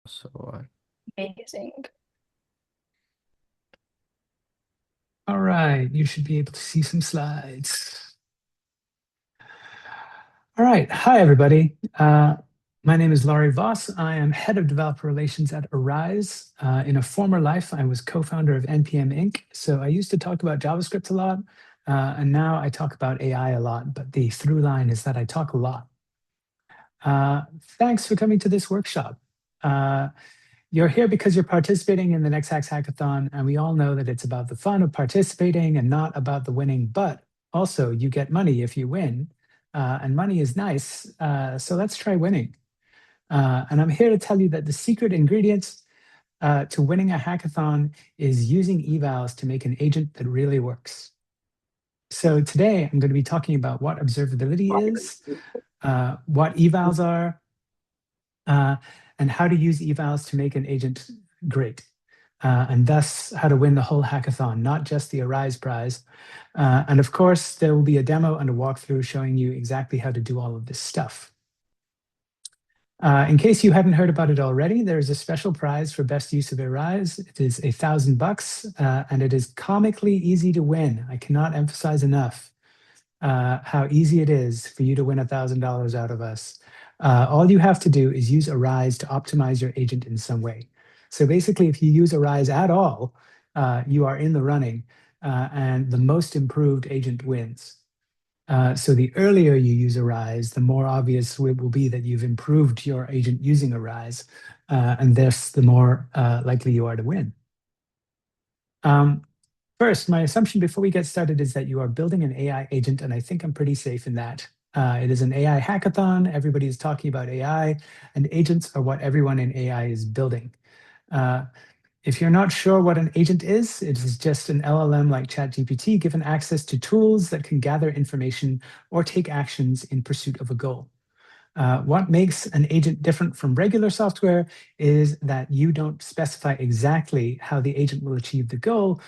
So, Amazing. All right, you should be able to see some slides. All right, hi everybody. My name is Laurie Voss. I am Head of Developer Relations at Arize. In a former life, I was co-founder of NPM Inc. So I used to talk about JavaScript a lot, and now I talk about AI a lot, but the through line is that I talk a lot. Thanks for coming to this workshop. You're here because you're participating in the Next Hacks Hackathon, and we all know that it's about the fun of participating and not about the winning, but also you get money if you win, and money is nice, so let's try winning. And I'm here to tell you that the secret ingredients to winning a hackathon is using evals to make an agent that really works. So today I'm going to be talking about what observability is, what evals are, and how to use evals to make an agent great. And thus how to win the whole hackathon, not just the Arize prize. And of course, there will be a demo and a walkthrough showing you exactly how to do all of this stuff. In case you haven't heard about it already, there is a special prize for best use of Arize. It is $1,000, and it is comically easy to win. I cannot emphasize enough how easy it is for you to win $1,000 out of us. All you have to do is use Arize to optimize your agent in some way. So basically, if you use Arize at all, you are in the running, and the most improved agent wins. So the earlier you use Arize, the more obvious it will be that you've improved your agent using Arize, and thus the more likely you are to win. First, my assumption before we get started is that you are building an AI agent, and I think I'm pretty safe in that. It is an AI hackathon. Everybody is talking about AI, and agents are what everyone in AI is building. If you're not sure what an agent is, it is just an LLM like ChatGPT given access to tools that can gather information or take actions in pursuit of a goal. What makes an agent different from regular software is that you don't specify exactly how the agent will achieve the goal.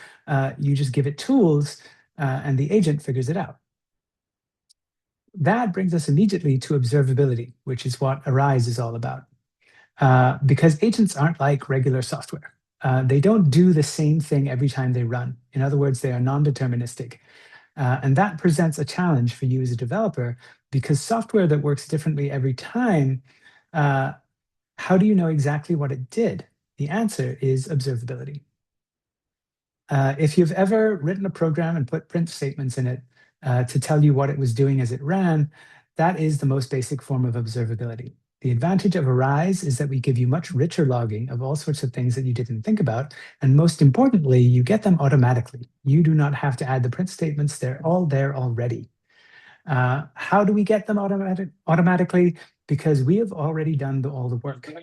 You just give it tools, and the agent figures it out. That brings us immediately to observability, which is what Arize is all about. Because agents aren't like regular software. They don't do the same thing every time they run. In other words, they are non-deterministic. And that presents a challenge for you as a developer, because software that works differently every time, how do you know exactly what it did? The answer is observability. If you've ever written a program and put print statements in it to tell you what it was doing as it ran, that is the most basic form of observability. The advantage of Arize is that we give you much richer logging of all sorts of things that you didn't think about. And most importantly, you get them automatically. You do not have to add the print statements. They're all there already. How do we get them automatically? Because we have already done all the work.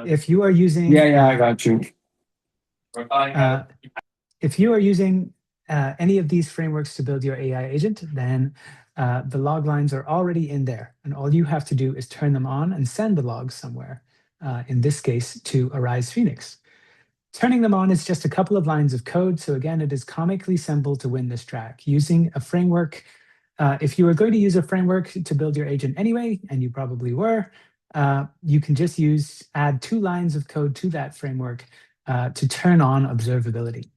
If you are using... yeah, I got you. If you are using any of these frameworks to build your AI agent, then the log lines are already in there. And all you have to do is turn them on and send the logs somewhere, in this case, to Arize Phoenix. Turning them on is just a couple of lines of code. So again, it is comically simple to win this track. Using a framework, if you were going to use a framework to build your agent anyway, and you probably were, you can just add 2 lines of code to that framework to turn on observability.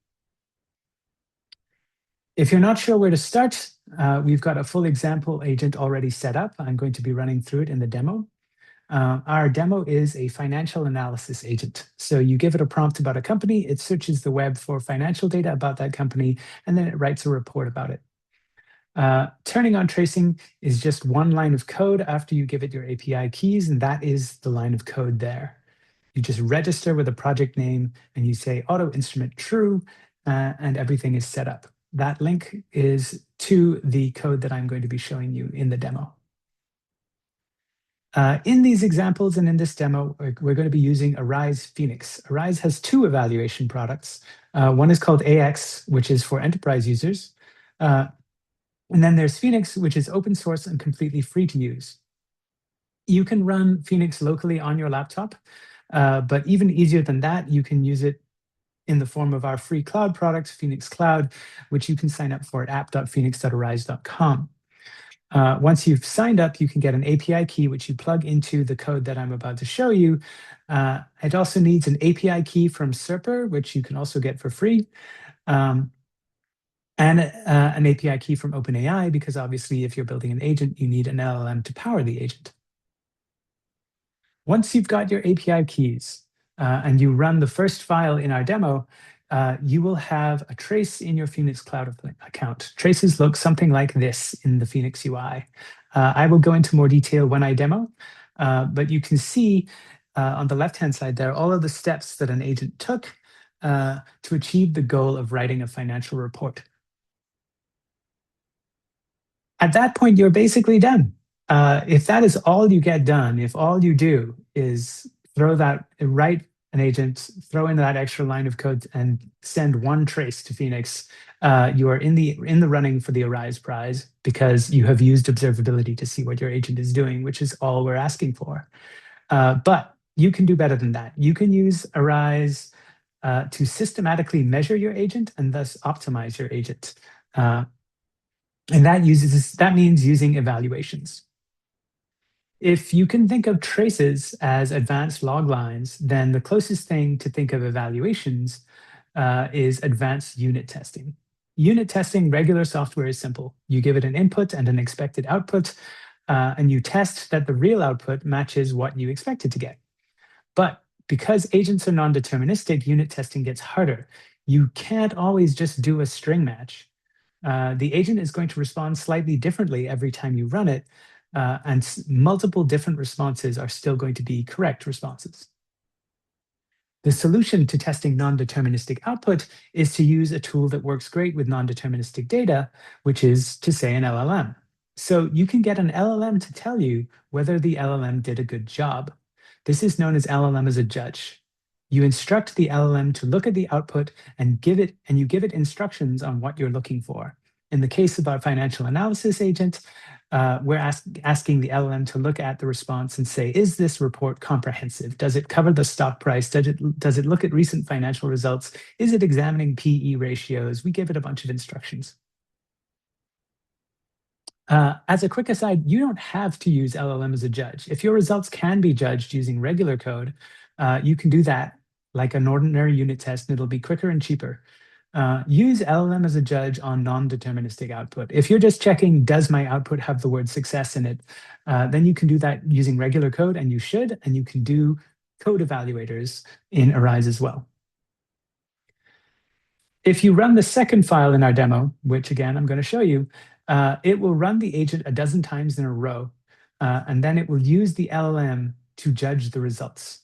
If you're not sure where to start, we've got a full example agent already set up. I'm going to be running through it in the demo. Our demo is a financial analysis agent. So you give it a prompt about a company, it searches the web for financial data about that company, and then it writes a report about it. Turning on tracing is just 1 line of code after you give it your API keys, and that is the line of code there. You just register with a project name, and you say auto instrument true, and everything is set up. That link is to the code that I'm going to be showing you in the demo. In these examples and in this demo, we're going to be using Arize Phoenix. Arize has 2 evaluation products. One is called AX, which is for enterprise users. And then there's Phoenix, which is open source and completely free to use. You can run Phoenix locally on your laptop, but even easier than that, you can use it in the form of our free cloud product, Phoenix Cloud, which you can sign up for at app.phoenix.arize.com. Once you've signed up, you can get an API key, which you plug into the code that I'm about to show you. It also needs an API key from Serper, which you can also get for free, um, and an API key from OpenAI, because obviously if you're building an agent, you need an LLM to power the agent. Once you've got your API keys and you run the first file in our demo, you will have a trace in your Phoenix Cloud account. Traces look something like this in the Phoenix UI. I will go into more detail when I demo, but you can see on the left-hand side there all of the steps that an agent took to achieve the goal of writing a financial report. At that point, you're basically done. If that is all you get done, if all you do is write an agent, throw in that extra line of code, and send one trace to Phoenix, you are in the running for the Arize prize because you have used observability to see what your agent is doing, which is all we're asking for. But you can do better than that. You can use Arize to systematically measure your agent and thus optimize your agent. And that means using evaluations. If you can think of traces as advanced log lines, then the closest thing to think of evaluations is advanced unit testing. Unit testing, regular software is simple. You give it an input and an expected output, and you test that the real output matches what you expected to get. But because agents are non-deterministic, unit testing gets harder. You can't always just do a string match. The agent is going to respond slightly differently every time you run it, and multiple different responses are still going to be correct responses. The solution to testing non-deterministic output is to use a tool that works great with non-deterministic data, which is to say an LLM. So you can get an LLM to tell you whether the LLM did a good job. This is known as LLM as a judge. You instruct the LLM to look at the output and you give it instructions on what you're looking for. In the case of our financial analysis agent, we're asking the LLM to look at the response and say, is this report comprehensive? Does it cover the stock price? Does it look at recent financial results? Is it examining PE ratios? We give it a bunch of instructions. As a quick aside, you don't have to use LLM as a judge. If your results can be judged using regular code, you can do that like an ordinary unit test, and it'll be quicker and cheaper. Use LLM as a judge on non-deterministic output. If you're just checking, does my output have the word success in it, then you can do that using regular code, and you should, and you can do code evaluators in Arize as well. If you run the second file in our demo, which again, I'm going to show you, it will run the agent a dozen times in a row, and then it will use the LLM to judge the results.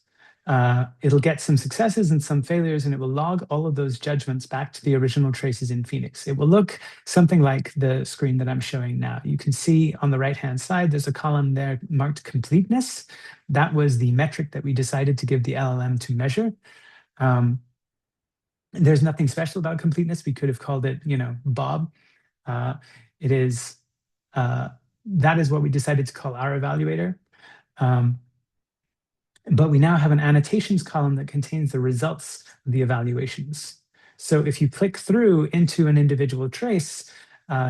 It'll get some successes and some failures, and it will log all of those judgments back to the original traces in Phoenix. It will look something like the screen that I'm showing now. You can see on the right-hand side, there's a column there marked completeness. That was the metric that we decided to give the LLM to measure. There's nothing special about completeness. We could have called it, Bob. It is that is what we decided to call our evaluator. But we now have an annotations column that contains the results of the evaluations. So if you click through into an individual trace,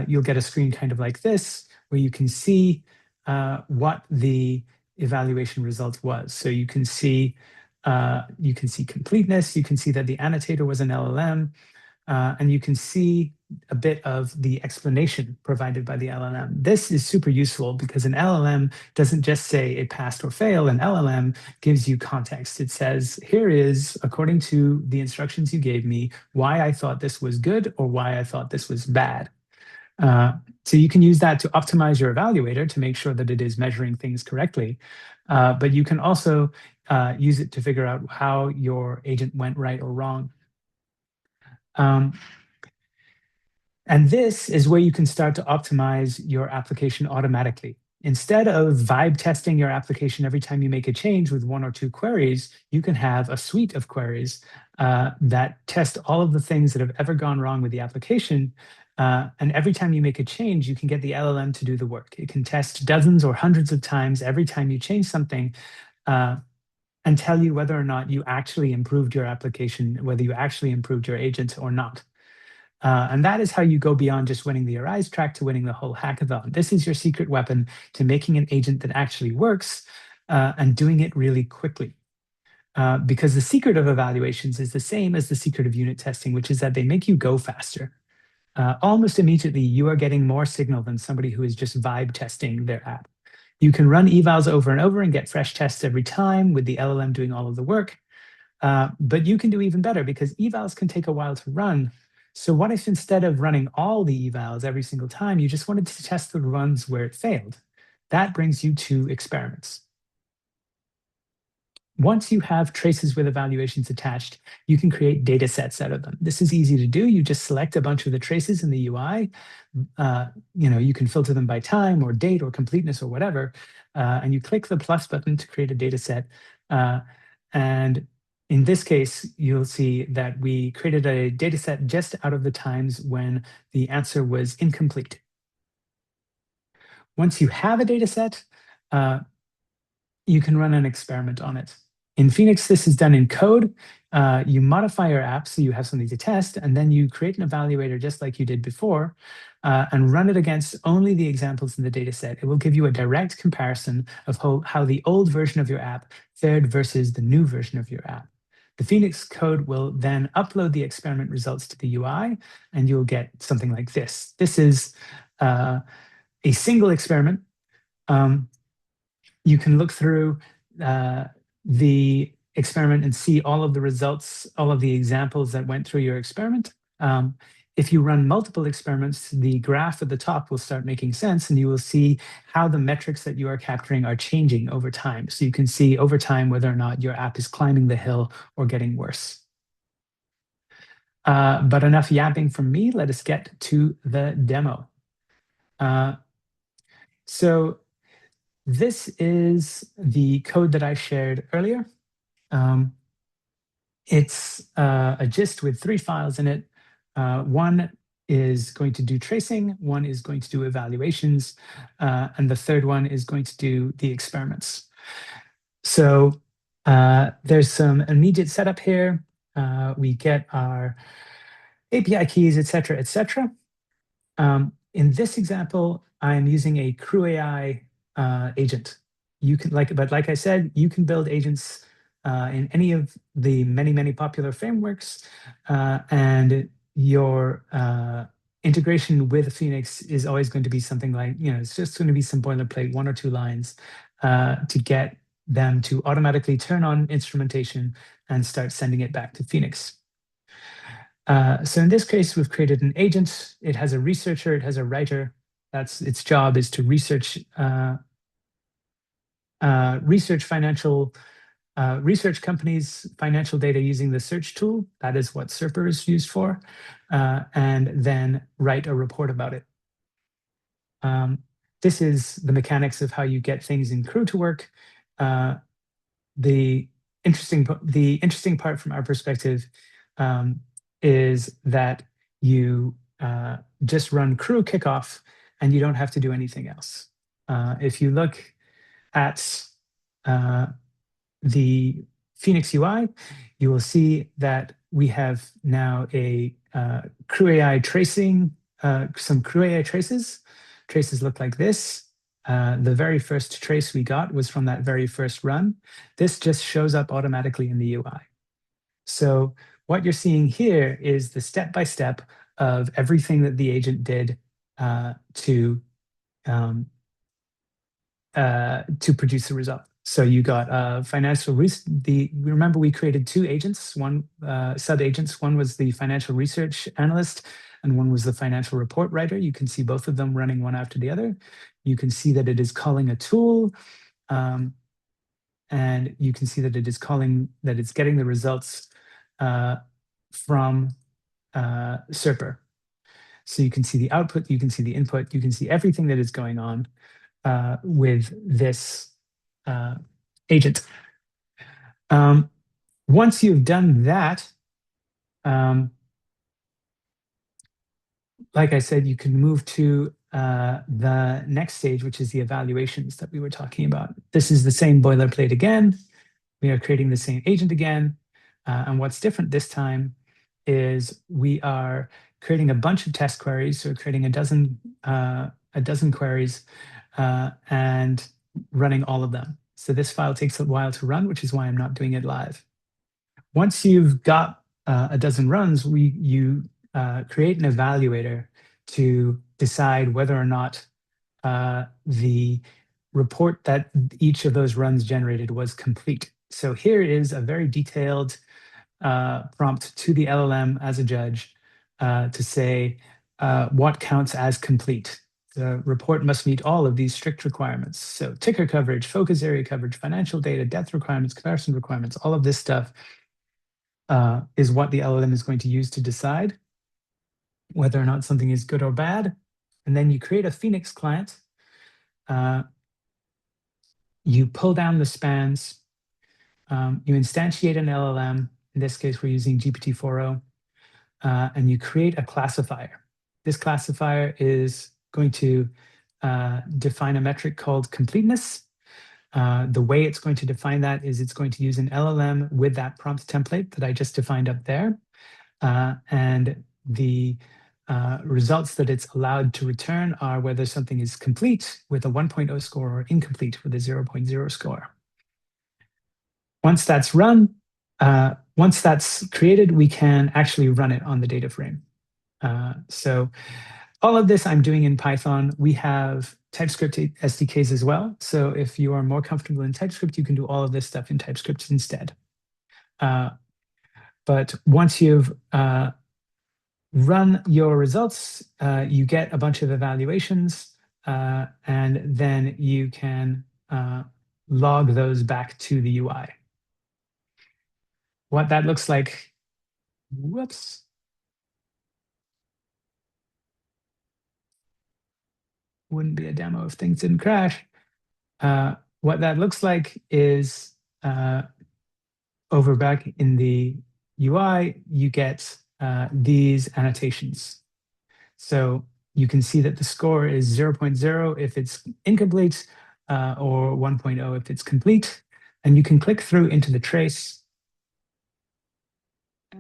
you'll get a screen kind of like this, where you can see what the evaluation result was. So you can see completeness, you can see that the annotator was an LLM, and you can see a bit of the explanation provided by the LLM. This is super useful because an LLM doesn't just say it passed or failed. An LLM gives you context. It says, here is, according to the instructions you gave me, why I thought this was good or why I thought this was bad. So you can use that to optimize your evaluator to make sure that it is measuring things correctly. But you can also use it to figure out how your agent went right or wrong. And this is where you can start to optimize your application automatically. Instead of vibe testing your application every time you make a change with one or two queries, you can have a suite of queries that test all of the things that have ever gone wrong with the application. And every time you make a change, you can get the LLM to do the work. It can test dozens or hundreds of times every time you change something and tell you whether or not you actually improved your application, whether you actually improved your agent or not. And that is how you go beyond just winning the Arise track to winning the whole hackathon. This is your secret weapon to making an agent that actually works and doing it really quickly. Because the secret of evaluations is the same as the secret of unit testing, which is that they make you go faster. Almost immediately, you are getting more signal than somebody who is just vibe testing their app. You can run evals over and over and get fresh tests every time with the LLM doing all of the work. But you can do even better because evals can take a while to run. So what if instead of running all the evals every single time, you just wanted to test the runs where it failed? That brings you to experiments. Once you have traces with evaluations attached, you can create data sets out of them. This is easy to do. You just select a bunch of the traces in the UI. You can filter them by time or date or completeness or whatever. And you click the plus button to create a data set. And in this case, you'll see that we created a data set just out of the times when the answer was incomplete. Once you have a data set, you can run an experiment on it. In Phoenix, this is done in code. You modify your app so you have something to test, and then you create an evaluator just like you did before and run it against only the examples in the data set. It will give you a direct comparison of how the old version of your app fared versus the new version of your app. The Phoenix code will then upload the experiment results to the UI, and you'll get something like this. This is a single experiment. You can look through the experiment and see all of the results, all of the examples that went through your experiment. If you run multiple experiments, the graph at the top will start making sense, and you will see how the metrics that you are capturing are changing over time. So you can see over time whether or not your app is climbing the hill or getting worse. But enough yapping from me. Let us get to the demo. So this is the code that I shared earlier. It's a gist with 3 files in it. One is going to do tracing, one is going to do evaluations, and the third one is going to do the experiments. So there's some immediate setup here. We get our API keys, et cetera, et cetera. In this example, I'm using a Crew AI agent. But like I said, you can build agents in any of the many popular frameworks, and your integration with Phoenix is always going to be something like, it's just going to be some boilerplate, 1 or 2 lines to get them to automatically turn on instrumentation and start sending it back to Phoenix. So in this case, we've created an agent. It has a researcher, it has a writer. That's its job, is to research research companies' financial data using the search tool. That is what SERPer is used for, and then write a report about it. This is the mechanics of how you get things in Crew to work. The interesting part from our perspective is that you just run Crew kickoff and you don't have to do anything else. If you look at the Phoenix UI, you will see that we have now a Crew AI tracing, some Crew AI traces. Traces look like this. The very first trace we got was from that very first run. This just shows up automatically in the UI. So what you're seeing here is the step-by-step of everything that the agent did to produce the result. So you got financial remember we created 2 agents, one sub-agents. One was the financial research analyst and one was the financial report writer. You can see both of them running one after the other. You can see that it is calling a tool, and you can see that it's getting the results from SERPer. So you can see the output, you can see the input, you can see everything that is going on with this agent. Once you've done that, like I said, you can move to the next stage, which is the evaluations that we were talking about. This is the same boilerplate again. We are creating the same agent again. And what's different this time is we are creating a bunch of test queries, so creating a dozen queries and running all of them. So this file takes a while to run, which is why I'm not doing it live. Once you've got a dozen runs, you create an evaluator to decide whether or not the report that each of those runs generated was complete. So here is a very detailed prompt to the LLM as a judge to say what counts as complete. The report must meet all of these strict requirements. So ticker coverage, focus area coverage, financial data, depth requirements, comparison requirements, all of this stuff is what the LLM is going to use to decide whether or not something is good or bad. And then you create a Phoenix client. You pull down the spans. You instantiate an LLM. In this case, we're using GPT-4o. And you create a classifier. This classifier is going to define a metric called completeness. The way it's going to define that is it's going to use an LLM with that prompt template that I just defined up there. And the results that it's allowed to return are whether something is complete with a 1.0 score or incomplete with a 0.0 score. Once that's run, once that's created, we can actually run it on the data frame. So all of this I'm doing in Python. We have TypeScript SDKs as well. So if you are more comfortable in TypeScript, you can do all of this stuff in TypeScript instead. But once you've run your results, you get a bunch of evaluations, and then you can log those back to the UI. What that looks like, whoops. Wouldn't be a demo if things didn't crash. What that looks like is over back in the UI, you get these annotations. So you can see that the score is 0.0 if it's incomplete, or 1.0 if it's complete. And you can click through into the trace,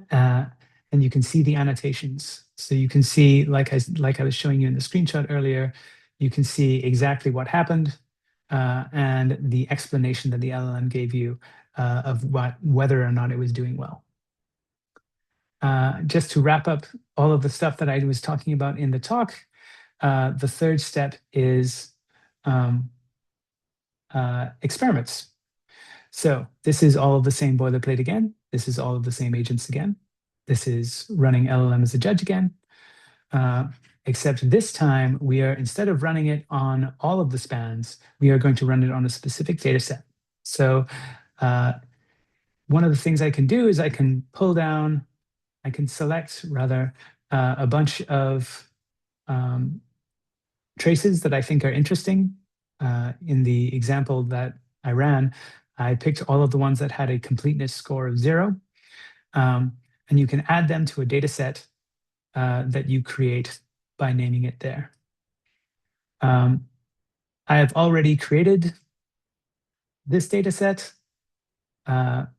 and you can see the annotations. So you can see, like I was showing you in the screenshot earlier, you can see exactly what happened and the explanation that the LLM gave you of whether or not it was doing well. Just to wrap up all of the stuff that I was talking about in the talk, the third step is experiments. So this is all of the same boilerplate again. This is all of the same agents again. This is running LLM as a judge again. Except this time, we are, instead of running it on all of the spans, we are going to run it on a specific data set. So one of the things I can do is I can pull down, I can select rather a bunch of traces that I think are interesting. In the example that I ran, I picked all of the ones that had a completeness score of 0. And you can add them to a data set that you create by naming it there. I have already created this data set,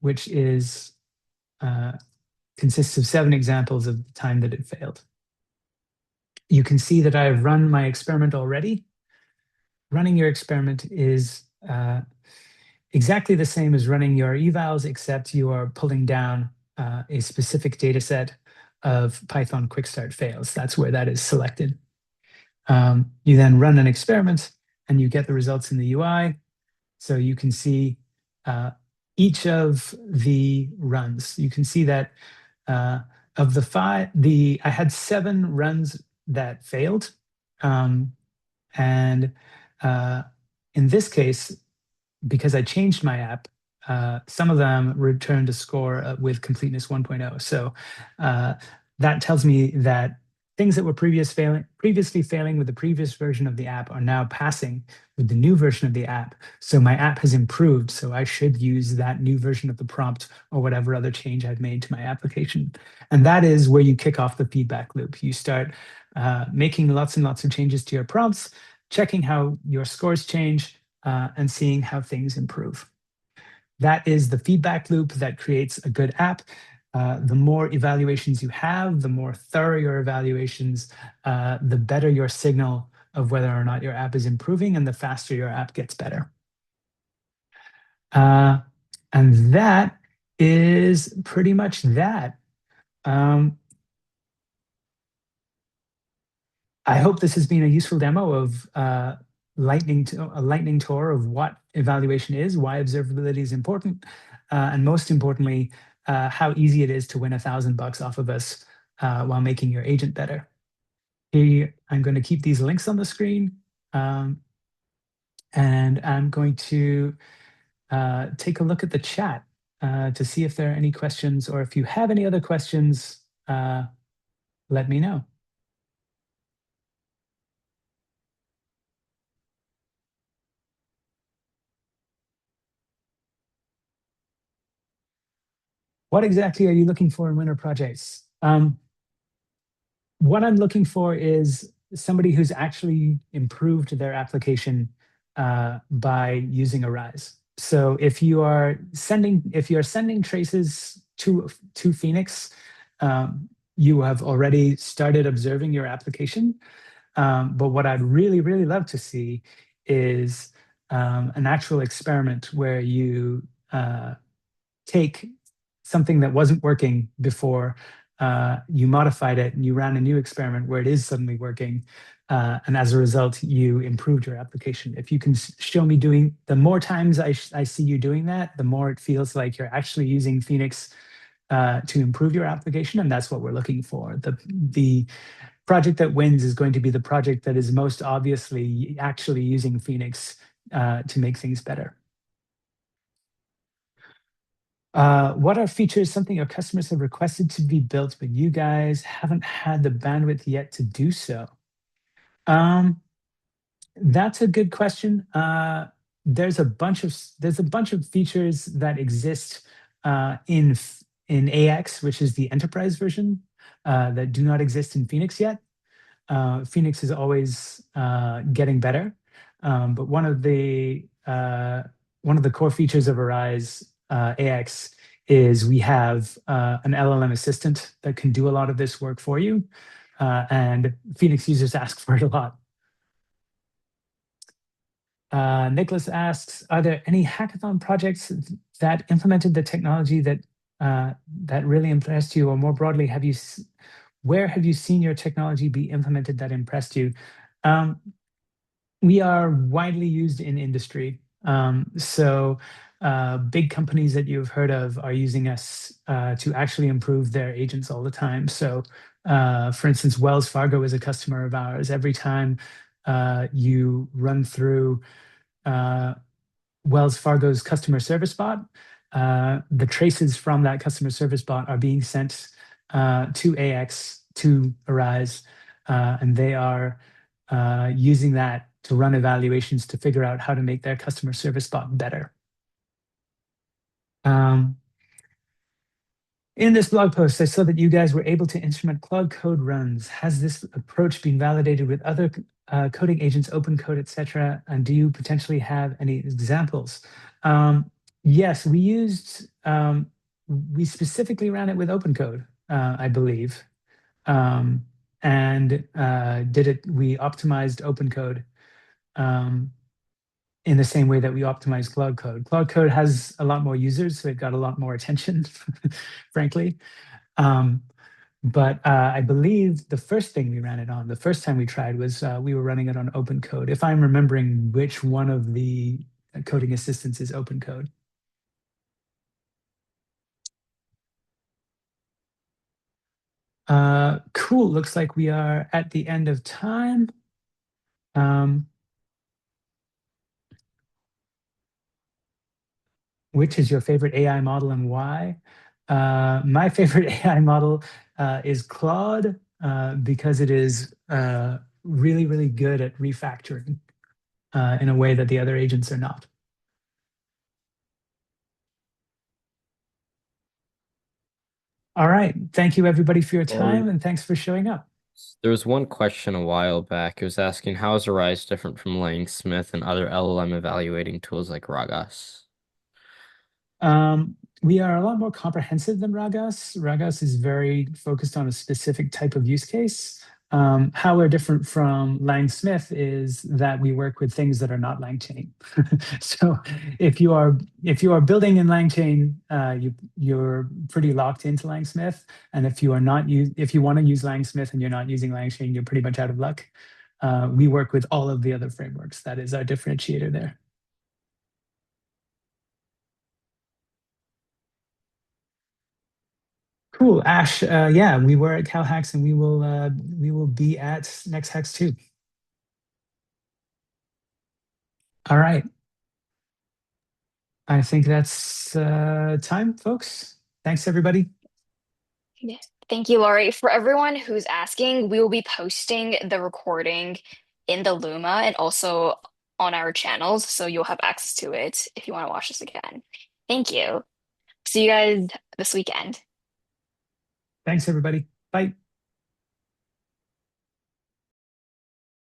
which is consists of 7 examples of the time that it failed. You can see that I've run my experiment already. Running your experiment is exactly the same as running your evals, except you are pulling down a specific data set of Python quick start fails. That's where that is selected. You then run an experiment and you get the results in the UI. So you can see each of the runs. You can see that of the 5, I had 7 runs that failed. And in this case, because I changed my app, some of them returned a score with completeness 1.0. So that tells me that things that were previously failing with the previous version of the app are now passing with the new version of the app. So my app has improved. So I should use that new version of the prompt or whatever other change I've made to my application. And that is where you kick off the feedback loop. You start making lots and lots of changes to your prompts, checking how your scores change, and seeing how things improve. That is the feedback loop that creates a good app. The more evaluations you have, the more thorough your evaluations, the better your signal of whether or not your app is improving, and the faster your app gets better. Uh, and that is pretty much that. Um, I hope this has been a useful demo of a lightning tour of what evaluation is, why observability is important, and most importantly, how easy it is to win $1,000 off of us while making your agent better. Here, I'm going to keep these links on the screen, um, and I'm going to take a look at the chat to see if there are any questions, or if you have any other questions, let me know. What exactly are you looking for in winter projects? What I'm looking for is somebody who's actually improved their application by using Arize. So if you're sending traces to Phoenix, you have already started observing your application. But what I'd really, really love to see is an actual experiment where you take something that wasn't working before, you modified it and you ran a new experiment where it is suddenly working. And as a result, you improved your application. If you can show me doing, the more times I see you doing that, the more it feels like you're actually using Phoenix to improve your application. And that's what we're looking for. The project that wins is going to be the project that is most obviously actually using Phoenix to make things better. What are features, something your customers have requested to be built, but you guys haven't had the bandwidth yet to do so? Um, that's a good question. There's a bunch of features that exist in AX, which is the enterprise version, that do not exist in Phoenix yet. Phoenix is always getting better, but one of the core features of Arize AX is we have an LLM assistant that can do a lot of this work for you, and Phoenix users ask for it a lot. Nicholas asks, are there any hackathon projects that implemented the technology that really impressed you, or more broadly, where have you seen your technology be implemented that impressed you? Um, we are widely used in industry. Big companies that you've heard of are using us to actually improve their agents all the time. So, for instance, Wells Fargo is a customer of ours. Every time you run through Wells Fargo's customer service bot, the traces from that customer service bot are being sent to AX, to Arize, and they are using that to run evaluations to figure out how to make their customer service bot better. In this blog post, I saw that you guys were able to instrument Claude Code runs. Has this approach been validated with other coding agents, open code, etc.? And do you potentially have any examples? Yes, we specifically ran it with open code, I believe. We optimized open code in the same way that we optimize Cloud Code. Cloud Code has a lot more users, so it got a lot more attention, frankly. Um, I believe the first thing we ran it on, the first time we tried, was we were running it on open code, if I'm remembering which one of the coding assistants is open code. Cool, looks like we are at the end of time. Which is your favorite AI model and why? My favorite AI model is Claude because it is really, really good at refactoring in a way that the other agents are not. All right. Thank you, everybody, for your time, and thanks for showing up. There was one question a while back. It was asking, how is Arise different from Langsmith and other LLM evaluating tools like Ragas? We are a lot more comprehensive than Ragas. Ragas is very focused on a specific type of use case. How we're different from Lang-Smith is that we work with things that are not LangChain. So if you are building in LangChain, you're pretty locked into Lang-Smith. And if you are not if you want to use Lang-Smith and you're not using LangChain, you're pretty much out of luck. We work with all of the other frameworks. That is our differentiator there. Cool, Ash. Yeah, we were at CalHacks, and we will be at next Hacks too. All right. I think that's time, folks. Thanks, everybody. Yes. Thank you, Laurie. For everyone who's asking, we will be posting the recording in the Luma and also on our channels, so you'll have access to it if you want to watch this again. Thank you. See you guys this weekend. Thanks, everybody. Bye.